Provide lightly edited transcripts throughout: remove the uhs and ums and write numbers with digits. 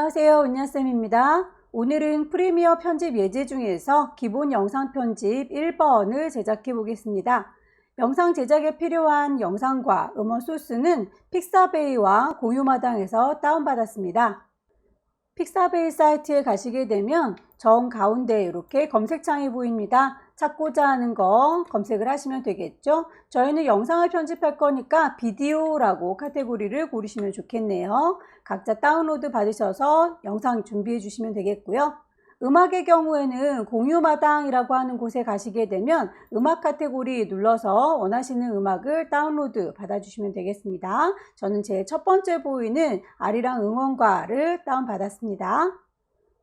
안녕하세요. 은야쌤입니다. 오늘은 프리미어 편집 예제 중에서 기본 영상 편집 1번을 제작해 보겠습니다. 영상 제작에 필요한 영상과 음원 소스는 픽사베이와 공유마당에서 다운받았습니다. 픽사베이 사이트에 가시게 되면 정 가운데 이렇게 검색창이 보입니다. 찾고자 하는 거 검색을 하시면 되겠죠. 저희는 영상을 편집할 거니까 비디오라고 카테고리를 고르시면 좋겠네요. 각자 다운로드 받으셔서 영상 준비해 주시면 되겠고요. 음악의 경우에는 공유마당이라고 하는 곳에 가시게 되면 음악 카테고리 눌러서 원하시는 음악을 다운로드 받아주시면 되겠습니다. 저는 제 첫 번째 보이는 아리랑 응원가를 다운받았습니다.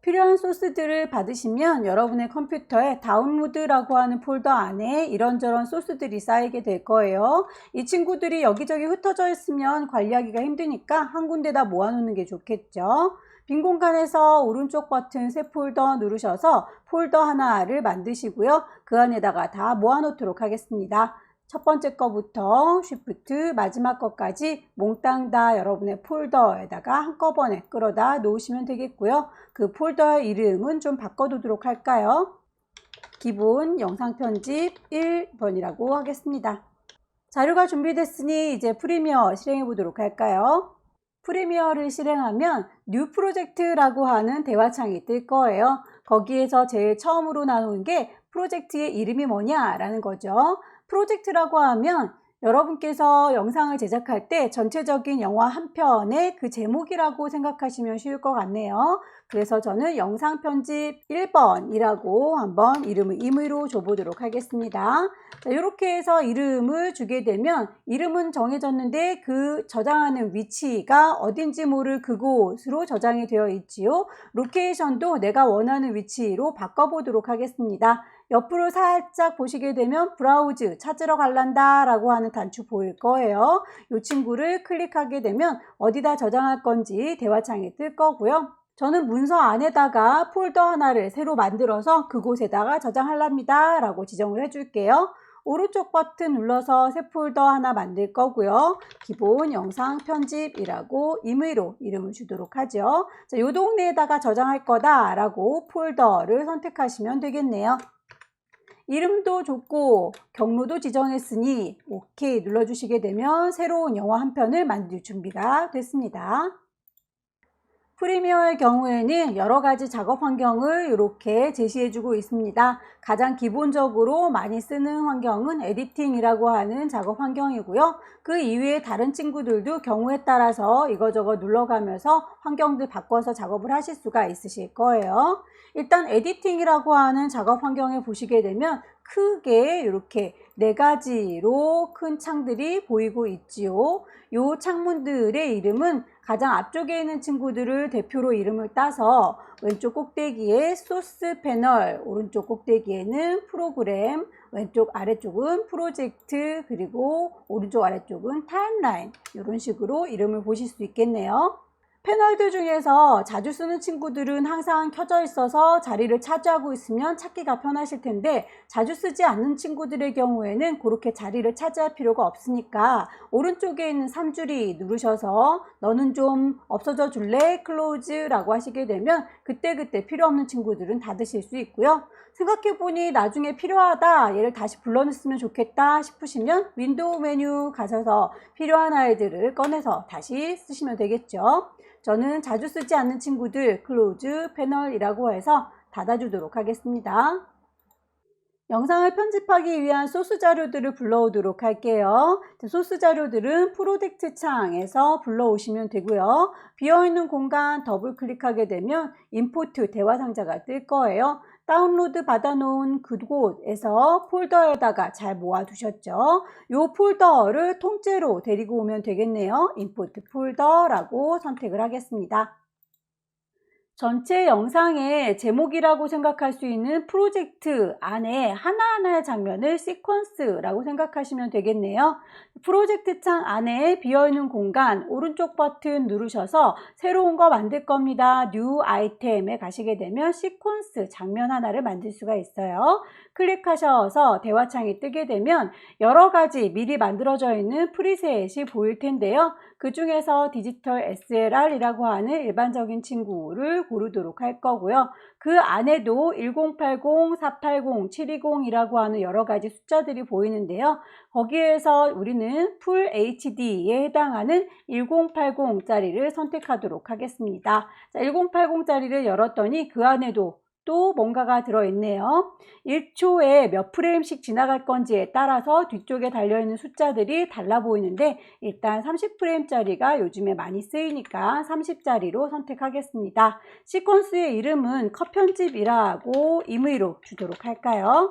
필요한 소스들을 받으시면 여러분의 컴퓨터에 다운로드라고 하는 폴더 안에 이런저런 소스들이 쌓이게 될 거예요. 이 친구들이 여기저기 흩어져 있으면 관리하기가 힘드니까 한 군데다 모아놓는 게 좋겠죠. 빈 공간에서 오른쪽 버튼 새 폴더 누르셔서 폴더 하나를 만드시고요. 그 안에다가 다 모아놓도록 하겠습니다. 첫 번째 거부터 쉬프트 마지막 거까지 몽땅 다 여러분의 폴더에다가 한꺼번에 끌어다 놓으시면 되겠고요. 그 폴더의 이름은 좀 바꿔두도록 할까요? 기본 영상 편집 1번이라고 하겠습니다. 자료가 준비됐으니 이제 프리미어 실행해 보도록 할까요? 프리미어를 실행하면 뉴 프로젝트라고 하는 대화창이 뜰 거예요. 거기에서 제일 처음으로 나오는 게 프로젝트의 이름이 뭐냐라는 거죠. 프로젝트라고 하면 여러분께서 영상을 제작할 때 전체적인 영화 한 편의 그 제목이라고 생각하시면 쉬울 것 같네요. 그래서 저는 영상 편집 1번이라고 한번 이름을 임의로 줘보도록 하겠습니다. 자, 이렇게 해서 이름을 주게 되면 이름은 정해졌는데 그 저장하는 위치가 어딘지 모를 그곳으로 저장이 되어 있지요. 로케이션도 내가 원하는 위치로 바꿔보도록 하겠습니다. 옆으로 살짝 보시게 되면 브라우즈 찾으러 갈란다 라고 하는 단추 보일 거예요. 이 친구를 클릭하게 되면 어디다 저장할 건지 대화창이 뜰 거고요. 저는 문서 안에다가 폴더 하나를 새로 만들어서 그곳에다가 저장할랍니다 라고 지정을 해줄게요. 오른쪽 버튼 눌러서 새 폴더 하나 만들 거고요. 기본 영상 편집이라고 임의로 이름을 주도록 하죠. 자, 이 동네에다가 저장할 거다 라고 폴더를 선택하시면 되겠네요. 이름도 좋고 경로도 지정했으니 OK 눌러주시게 되면 새로운 영화 한 편을 만들 준비가 됐습니다. 프리미어의 경우에는 여러 가지 작업 환경을 이렇게 제시해주고 있습니다. 가장 기본적으로 많이 쓰는 환경은 에디팅이라고 하는 작업 환경이고요. 그 이외에 다른 친구들도 경우에 따라서 이거저거 눌러가면서 환경들 바꿔서 작업을 하실 수가 있으실 거예요. 일단 에디팅이라고 하는 작업 환경에 보시게 되면 크게 이렇게 4가지로 큰 창들이 보이고 있지요. 이 창문들의 이름은 가장 앞쪽에 있는 친구들을 대표로 이름을 따서 왼쪽 꼭대기에 소스 패널, 오른쪽 꼭대기에는 프로그램, 왼쪽 아래쪽은 프로젝트, 그리고 오른쪽 아래쪽은 타임라인, 이런 식으로 이름을 보실 수 있겠네요. 패널들 중에서 자주 쓰는 친구들은 항상 켜져 있어서 자리를 차지하고 있으면 찾기가 편하실 텐데 자주 쓰지 않는 친구들의 경우에는 그렇게 자리를 차지할 필요가 없으니까 오른쪽에 있는 3줄이 누르셔서 너는 좀 없어져 줄래? 클로즈라고 하시게 되면 그때그때 필요 없는 친구들은 닫으실 수 있고요. 생각해보니 나중에 필요하다, 얘를 다시 불러냈으면 좋겠다 싶으시면 윈도우 메뉴 가셔서 필요한 아이들을 꺼내서 다시 쓰시면 되겠죠. 저는 자주 쓰지 않는 친구들 클로즈 패널이라고 해서 닫아주도록 하겠습니다. 영상을 편집하기 위한 소스 자료들을 불러오도록 할게요. 소스 자료들은 프로젝트 창에서 불러오시면 되고요. 비어있는 공간 더블 클릭하게 되면 임포트 대화 상자가 뜰 거예요. 다운로드 받아놓은 그곳에서 폴더에다가 잘 모아두셨죠. 이 폴더를 통째로 데리고 오면 되겠네요. 임포트 폴더라고 선택을 하겠습니다. 전체 영상의 제목이라고 생각할 수 있는 프로젝트 안에 하나하나의 장면을 시퀀스라고 생각하시면 되겠네요. 프로젝트 창 안에 비어있는 공간 오른쪽 버튼 누르셔서 새로운 거 만들 겁니다. 뉴 아이템에 가시게 되면 시퀀스 장면 하나를 만들 수가 있어요. 클릭하셔서 대화창이 뜨게 되면 여러 가지 미리 만들어져 있는 프리셋이 보일 텐데요. 그 중에서 디지털 SLR이라고 하는 일반적인 친구를 고르도록 할 거고요. 그 안에도 1080, 480, 720이라고 하는 여러 가지 숫자들이 보이는데요. 거기에서 우리는 풀 HD에 해당하는 1080짜리를 선택하도록 하겠습니다. 자, 1080짜리를 열었더니 그 안에도 또 뭔가가 들어있네요. 1초에 몇 프레임씩 지나갈 건지에 따라서 뒤쪽에 달려있는 숫자들이 달라 보이는데 일단 30프레임짜리가 요즘에 많이 쓰이니까 30짜리로 선택하겠습니다. 시퀀스의 이름은 컷 편집이라고 임의로 주도록 할까요?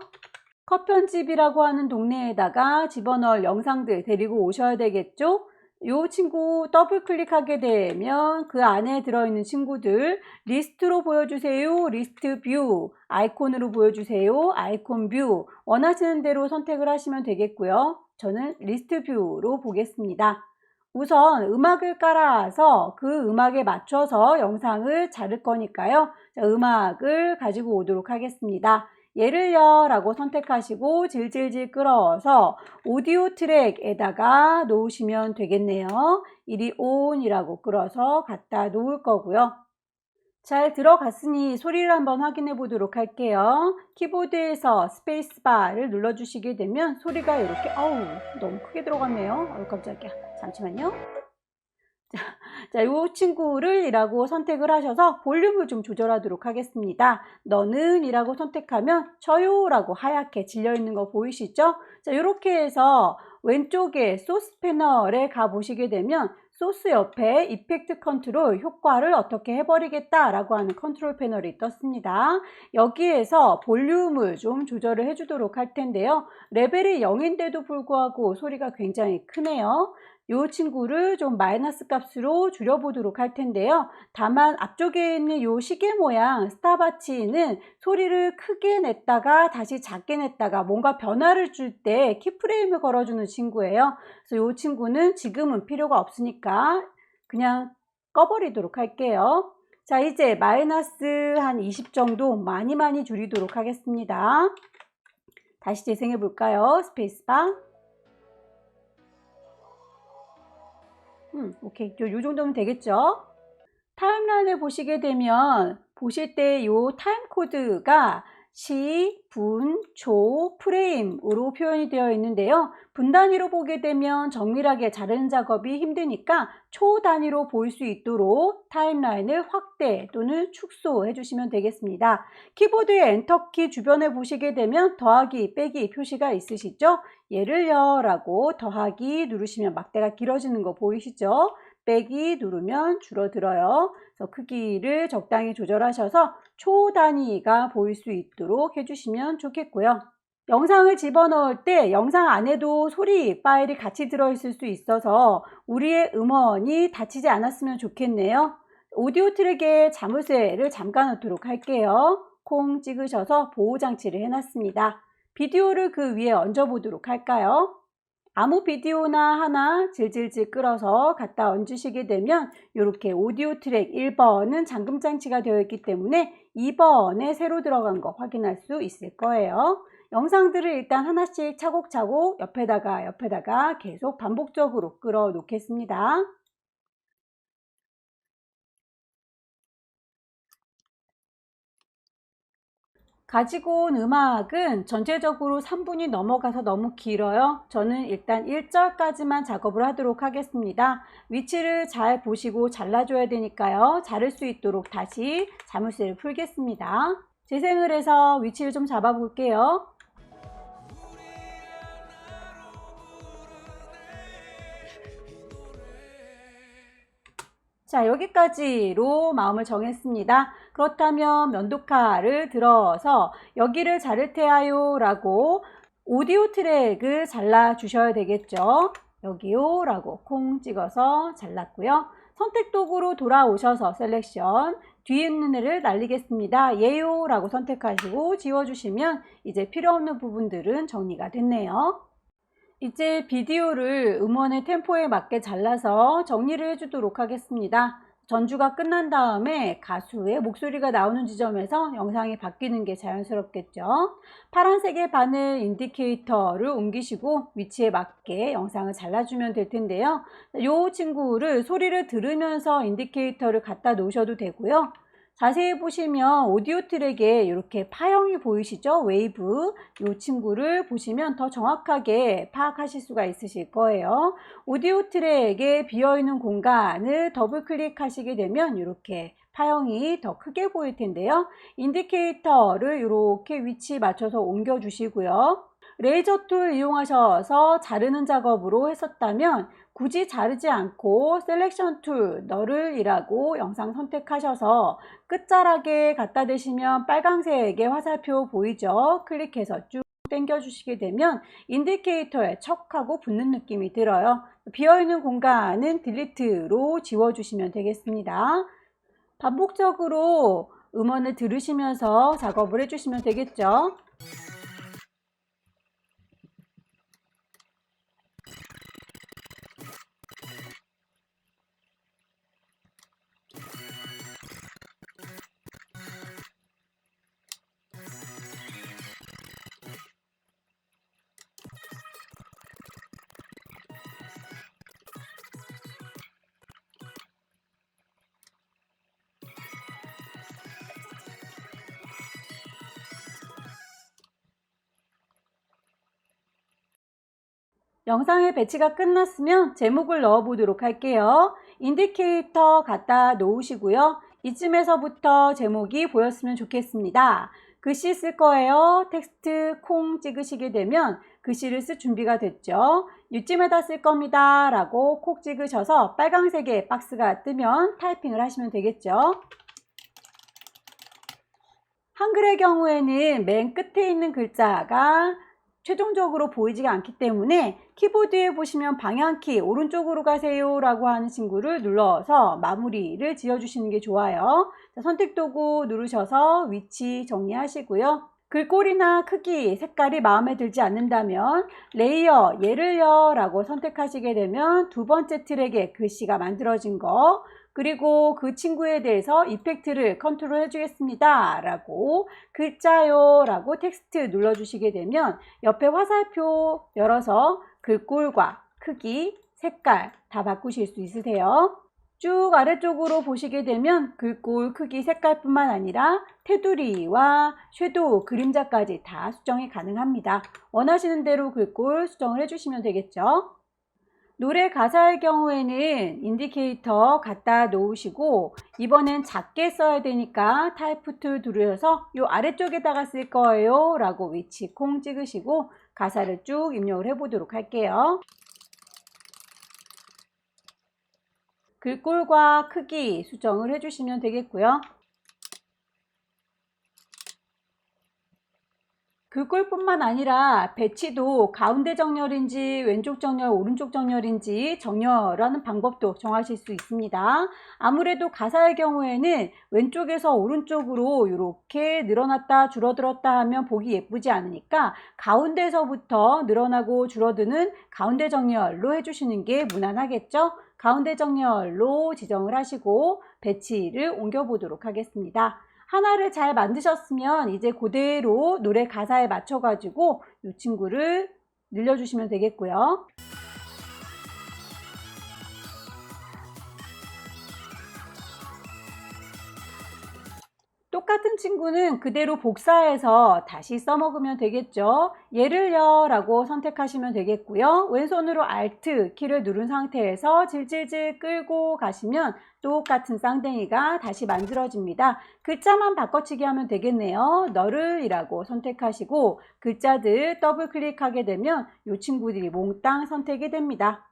컷 편집이라고 하는 동네에다가 집어넣을 영상들 데리고 오셔야 되겠죠? 이 친구 더블 클릭하게 되면 그 안에 들어있는 친구들 리스트로 보여주세요. 리스트 뷰, 아이콘으로 보여주세요. 아이콘 뷰 원하시는 대로 선택을 하시면 되겠고요. 저는 리스트 뷰로 보겠습니다. 우선 음악을 깔아서 그 음악에 맞춰서 영상을 자를 거니까요. 자, 음악을 가지고 오도록 하겠습니다. 예를요 라고 선택하시고 질질질 끌어서 오디오 트랙에다가 놓으시면 되겠네요. 이리 온이라고 끌어서 갖다 놓을 거고요. 잘 들어갔으니 소리를 한번 확인해 보도록 할게요. 키보드에서 스페이스바를 눌러주시게 되면 소리가 이렇게 너무 크게 들어갔네요. 깜짝이야. 잠시만요. 자, 이 친구를 이라고 선택을 하셔서 볼륨을 좀 조절하도록 하겠습니다. 너는 이라고 선택하면 저요 라고 하얗게 질려 있는 거 보이시죠? 자, 이렇게 해서 왼쪽에 소스 패널에 가 보시게 되면 소스 옆에 이펙트 컨트롤 효과를 어떻게 해버리겠다 라고 하는 컨트롤 패널이 떴습니다. 여기에서 볼륨을 좀 조절을 해주도록 할 텐데요. 레벨이 0인데도 불구하고 소리가 굉장히 크네요. 이 친구를 좀 마이너스 값으로 줄여보도록 할 텐데요. 다만 앞쪽에 있는 이 시계 모양 스탑워치는 소리를 크게 냈다가 다시 작게 냈다가 뭔가 변화를 줄 때 키프레임을 걸어주는 친구예요. 그래서 이 친구는 지금은 필요가 없으니까 그냥 꺼버리도록 할게요. 자, 이제 마이너스 한 20 정도 많이 줄이도록 하겠습니다. 다시 재생해 볼까요? 스페이스바. 오케이. 요 정도면 되겠죠? 타임라인을 보시게 되면 보실 때 요 타임 코드가 시, 분, 초, 프레임으로 표현이 되어 있는데요. 분 단위로 보게 되면 정밀하게 자르는 작업이 힘드니까 초 단위로 보일 수 있도록 타임라인을 확대 또는 축소해 주시면 되겠습니다. 키보드의 엔터키 주변에 보시게 되면 더하기, 빼기 표시가 있으시죠? 예를요 라고 더하기 누르시면 막대가 길어지는 거 보이시죠? 빼기 누르면 줄어들어요. 그래서 크기를 적당히 조절하셔서 초 단위가 보일 수 있도록 해주시면 좋겠고요. 영상을 집어넣을 때 영상 안에도 소리 파일이 같이 들어있을 수 있어서 우리의 음원이 다치지 않았으면 좋겠네요. 오디오 트랙에 자물쇠를 잠가 놓도록 할게요. 콩 찍으셔서 보호장치를 해놨습니다. 비디오를 그 위에 얹어 보도록 할까요? 아무 비디오나 하나 질질질 끌어서 갖다 얹으시게 되면 이렇게 오디오 트랙 1번은 잠금 장치가 되어 있기 때문에 2번에 새로 들어간 거 확인할 수 있을 거예요. 영상들을 일단 하나씩 차곡차곡 옆에다가 계속 반복적으로 끌어 놓겠습니다. 가지고 온 음악은 전체적으로 3분이 넘어가서 너무 길어요. 저는 일단 1절까지만 작업을 하도록 하겠습니다. 위치를 잘 보시고 잘라줘야 되니까요. 자를 수 있도록 다시 자물쇠를 풀겠습니다. 재생을 해서 위치를 좀 잡아 볼게요. 자, 여기까지로 마음을 정했습니다. 그렇다면 면도칼을 들어서 여기를 자를 테야요 라고 오디오 트랙을 잘라 주셔야 되겠죠. 여기요 라고 콩 찍어서 잘랐고요. 선택 도구로 돌아오셔서 셀렉션 뒤에 있는 애를 날리겠습니다. 예요 라고 선택하시고 지워주시면 이제 필요 없는 부분들은 정리가 됐네요. 이제 비디오를 음원의 템포에 맞게 잘라서 정리를 해주도록 하겠습니다. 전주가 끝난 다음에 가수의 목소리가 나오는 지점에서 영상이 바뀌는 게 자연스럽겠죠. 파란색의 바늘 인디케이터를 옮기시고 위치에 맞게 영상을 잘라주면 될 텐데요. 이 친구를 소리를 들으면서 인디케이터를 갖다 놓으셔도 되고요. 자세히 보시면 오디오 트랙에 이렇게 파형이 보이시죠? 웨이브. 이 친구를 보시면 더 정확하게 파악하실 수가 있으실 거예요. 오디오 트랙에 비어있는 공간을 더블 클릭하시게 되면 이렇게 파형이 더 크게 보일 텐데요. 인디케이터를 이렇게 위치 맞춰서 옮겨 주시고요. 레이저 툴 이용하셔서 자르는 작업으로 했었다면 굳이 자르지 않고 셀렉션 툴 너를이라고 영상 선택하셔서 끝자락에 갖다 대시면 빨강색의 화살표 보이죠? 클릭해서 쭉 당겨 주시게 되면 인디케이터에 척하고 붙는 느낌이 들어요. 비어있는 공간은 딜리트로 지워주시면 되겠습니다. 반복적으로 음원을 들으시면서 작업을 해주시면 되겠죠. 영상의 배치가 끝났으면 제목을 넣어 보도록 할게요. 인디케이터 갖다 놓으시고요. 이쯤에서부터 제목이 보였으면 좋겠습니다. 글씨 쓸 거예요. 텍스트 콩 찍으시게 되면 글씨를 쓸 준비가 됐죠. 이쯤에다 쓸 겁니다 라고 콕 찍으셔서 빨강색의 박스가 뜨면 타이핑을 하시면 되겠죠. 한글의 경우에는 맨 끝에 있는 글자가 최종적으로 보이지가 않기 때문에 키보드에 보시면 방향키 오른쪽으로 가세요 라고 하는 친구를 눌러서 마무리를 지어 주시는 게 좋아요. 선택 도구 누르셔서 위치 정리하시고요. 글꼴이나 크기, 색깔이 마음에 들지 않는다면 레이어, 얘를요 라고 선택하시게 되면 두 번째 트랙에 글씨가 만들어진 거, 그리고 그 친구에 대해서 이펙트를 컨트롤 해주겠습니다 라고 글자요 라고 텍스트 눌러주시게 되면 옆에 화살표 열어서 글꼴과 크기, 색깔 다 바꾸실 수 있으세요. 쭉 아래쪽으로 보시게 되면 글꼴 크기 색깔뿐만 아니라 테두리와 섀도우 그림자까지 다 수정이 가능합니다. 원하시는 대로 글꼴 수정을 해주시면 되겠죠. 노래 가사의 경우에는 인디케이터 갖다 놓으시고 이번엔 작게 써야 되니까 타이프 툴 누르셔서 이 아래쪽에다가 쓸 거예요 라고 위치 콩 찍으시고 가사를 쭉 입력을 해 보도록 할게요. 글꼴과 크기 수정을 해주시면 되겠고요. 글꼴뿐만 아니라 배치도 가운데 정렬인지 왼쪽 정렬, 오른쪽 정렬인지 정렬하는 방법도 정하실 수 있습니다. 아무래도 가사의 경우에는 왼쪽에서 오른쪽으로 이렇게 늘어났다 줄어들었다 하면 보기 예쁘지 않으니까 가운데서부터 늘어나고 줄어드는 가운데 정렬로 해주시는 게 무난하겠죠? 가운데 정렬로 지정을 하시고 배치를 옮겨 보도록 하겠습니다. 하나를 잘 만드셨으면 이제 그대로 노래 가사에 맞춰 가지고 이 친구를 늘려주시면 되겠고요. 똑같은 친구는 그대로 복사해서 다시 써먹으면 되겠죠. 얘를요 라고 선택하시면 되겠고요. 왼손으로 Alt 키를 누른 상태에서 질질질 끌고 가시면 똑같은 쌍둥이가 다시 만들어집니다. 글자만 바꿔치기 하면 되겠네요. 너를이라고 선택하시고 글자들 더블 클릭하게 되면 이 친구들이 몽땅 선택이 됩니다.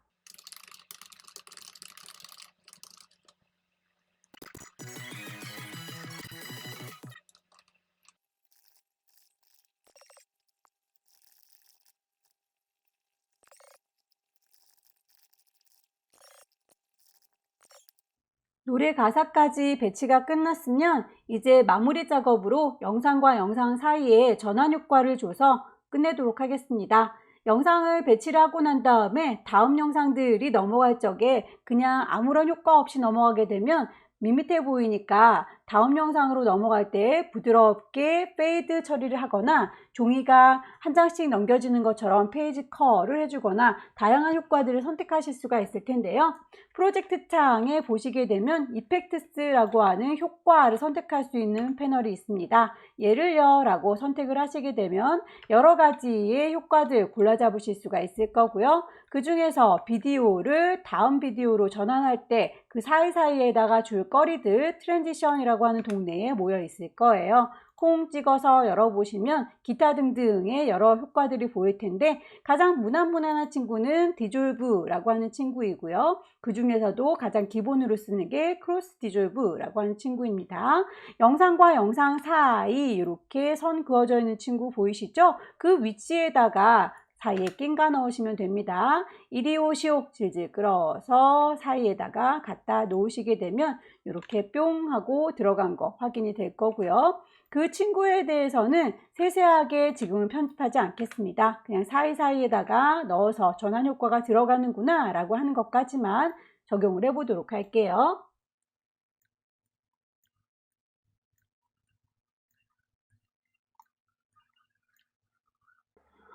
노래 가사까지 배치가 끝났으면 이제 마무리 작업으로 영상과 영상 사이에 전환 효과를 줘서 끝내도록 하겠습니다. 영상을 배치를 하고 난 다음에 다음 영상들이 넘어갈 적에 그냥 아무런 효과 없이 넘어가게 되면 밋밋해 보이니까 다음 영상으로 넘어갈 때 부드럽게 페이드 처리를 하거나 종이가 한 장씩 넘겨지는 것처럼 페이지 컬을 해주거나 다양한 효과들을 선택하실 수가 있을 텐데요. 프로젝트 창에 보시게 되면 이펙트스라고 하는 효과를 선택할 수 있는 패널이 있습니다. 예를요 라고 선택을 하시게 되면 여러 가지의 효과들 골라 잡으실 수가 있을 거고요. 그 중에서 비디오를 다음 비디오로 전환할 때 그 사이사이에다가 줄거리들 트랜지션이라고 하는 동네에 모여 있을 거예요. 콩 찍어서 열어보시면 기타 등등의 여러 효과들이 보일 텐데 가장 무난무난한 친구는 디졸브라고 하는 친구이고요. 그 중에서도 가장 기본으로 쓰는 게 크로스 디졸브라고 하는 친구입니다. 영상과 영상 사이 이렇게 선 그어져 있는 친구 보이시죠? 그 위치에다가 사이에 낀가 넣으시면 됩니다. 이리 오시오 질질 끌어서 사이에다가 갖다 놓으시게 되면 이렇게 뿅 하고 들어간 거 확인이 될 거고요. 그 친구에 대해서는 세세하게 지금은 편집하지 않겠습니다. 그냥 사이사이에다가 넣어서 전환 효과가 들어가는구나 라고 하는 것까지만 적용을 해보도록 할게요.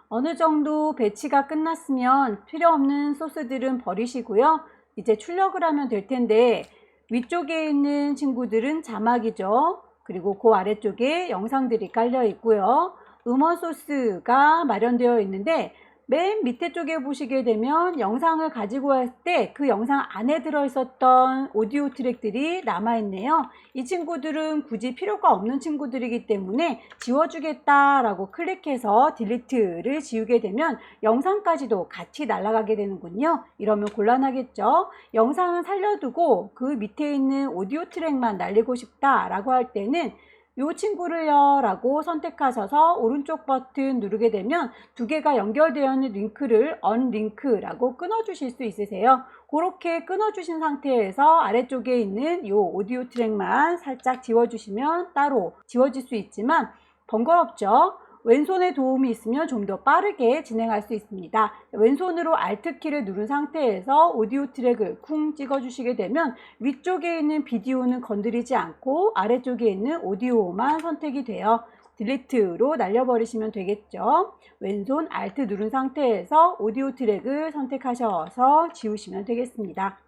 어느 정도 배치가 끝났으면 필요 없는 소스들은 버리시고요. 이제 출력을 하면 될 텐데 위쪽에 있는 친구들은 자막이죠. 그리고 그 아래쪽에 영상들이 깔려 있고요. 음원 소스가 마련되어 있는데 맨 밑에 쪽에 보시게 되면 영상을 가지고 왔을 때 그 영상 안에 들어있었던 오디오 트랙들이 남아있네요. 이 친구들은 굳이 필요가 없는 친구들이기 때문에 지워주겠다라고 클릭해서 딜리트를 지우게 되면 영상까지도 같이 날아가게 되는군요. 이러면 곤란하겠죠. 영상은 살려두고 그 밑에 있는 오디오 트랙만 날리고 싶다라고 할 때는 이 친구를요 라고 선택하셔서 오른쪽 버튼 누르게 되면 두 개가 연결되어 있는 링크를 언링크라고 끊어 주실 수 있으세요. 그렇게 끊어 주신 상태에서 아래쪽에 있는 이 오디오 트랙만 살짝 지워 주시면 따로 지워질 수 있지만 번거롭죠. 왼손에 도움이 있으면 좀 더 빠르게 진행할 수 있습니다. 왼손으로 Alt키를 누른 상태에서 오디오 트랙을 쿵 찍어 주시게 되면 위쪽에 있는 비디오는 건드리지 않고 아래쪽에 있는 오디오만 선택이 돼요. 딜리트로 날려버리시면 되겠죠. 왼손 Alt 누른 상태에서 오디오 트랙을 선택하셔서 지우시면 되겠습니다.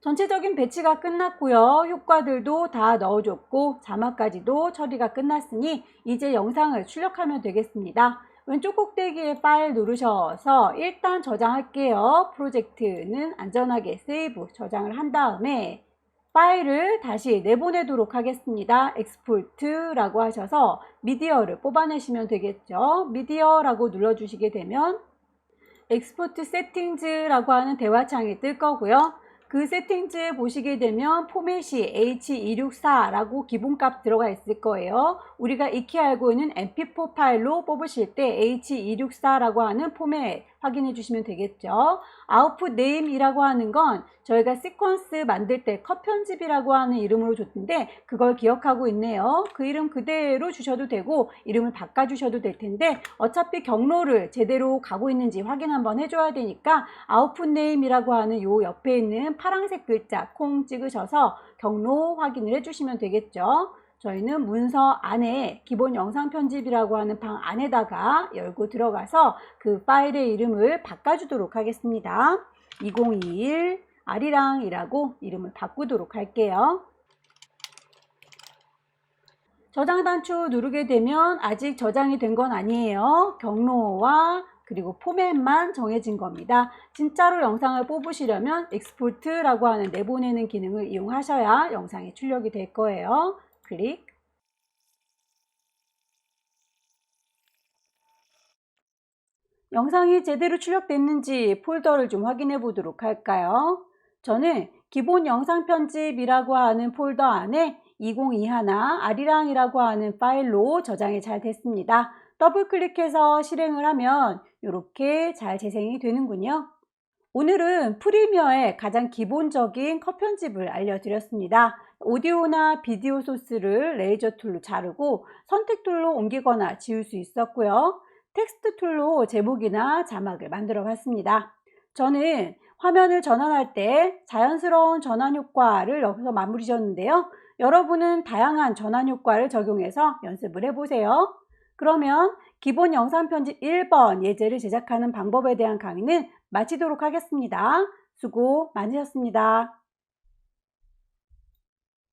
전체적인 배치가 끝났고요. 효과들도 다 넣어줬고 자막까지도 처리가 끝났으니 이제 영상을 출력하면 되겠습니다. 왼쪽 꼭대기에 파일 누르셔서 일단 저장할게요. 프로젝트는 안전하게 세이브 저장을 한 다음에 파일을 다시 내보내도록 하겠습니다. 엑스포트라고 하셔서 미디어를 뽑아내시면 되겠죠. 미디어라고 눌러주시게 되면 엑스포트 세팅즈라고 하는 대화창이 뜰 거고요. 그 세팅즈에 보시게 되면 포맷이 H264라고 기본값 들어가 있을 거예요. 우리가 익히 알고 있는 mp4 파일로 뽑으실 때 H264라고 하는 포맷 확인해 주시면 되겠죠. 아웃풋 네임이라고 하는 건 저희가 시퀀스 만들 때 컷 편집이라고 하는 이름으로 줬는데 그걸 기억하고 있네요. 그 이름 그대로 주셔도 되고 이름을 바꿔 주셔도 될 텐데 어차피 경로를 제대로 가고 있는지 확인 한번 해줘야 되니까 아웃풋 네임이라고 하는 요 옆에 있는 파란색 글자 콩 찍으셔서 경로 확인을 해주시면 되겠죠. 저희는 문서 안에 기본 영상 편집이라고 하는 방 안에다가 열고 들어가서 그 파일의 이름을 바꿔주도록 하겠습니다. 2021 아리랑이라고 이름을 바꾸도록 할게요. 저장 단추 누르게 되면 아직 저장이 된 건 아니에요. 경로와 그리고 포맷만 정해진 겁니다. 진짜로 영상을 뽑으시려면 익스포트라고 하는 내보내는 기능을 이용하셔야 영상이 출력이 될 거예요. 클릭. 영상이 제대로 출력됐는지 폴더를 좀 확인해 보도록 할까요? 저는 기본 영상 편집이라고 하는 폴더 안에 2021 아리랑이라고 하는 파일로 저장이 잘 됐습니다. 더블 클릭해서 실행을 하면 이렇게 잘 재생이 되는군요. 오늘은 프리미어의 가장 기본적인 컷 편집을 알려드렸습니다. 오디오나 비디오 소스를 레이저 툴로 자르고 선택 툴로 옮기거나 지울 수 있었고요. 텍스트 툴로 제목이나 자막을 만들어 봤습니다. 저는 화면을 전환할 때 자연스러운 전환 효과를 여기서 마무리 지었는데요. 여러분은 다양한 전환 효과를 적용해서 연습을 해보세요. 그러면 기본 영상 편집 1번 예제를 제작하는 방법에 대한 강의는 마치도록 하겠습니다. 수고 많으셨습니다.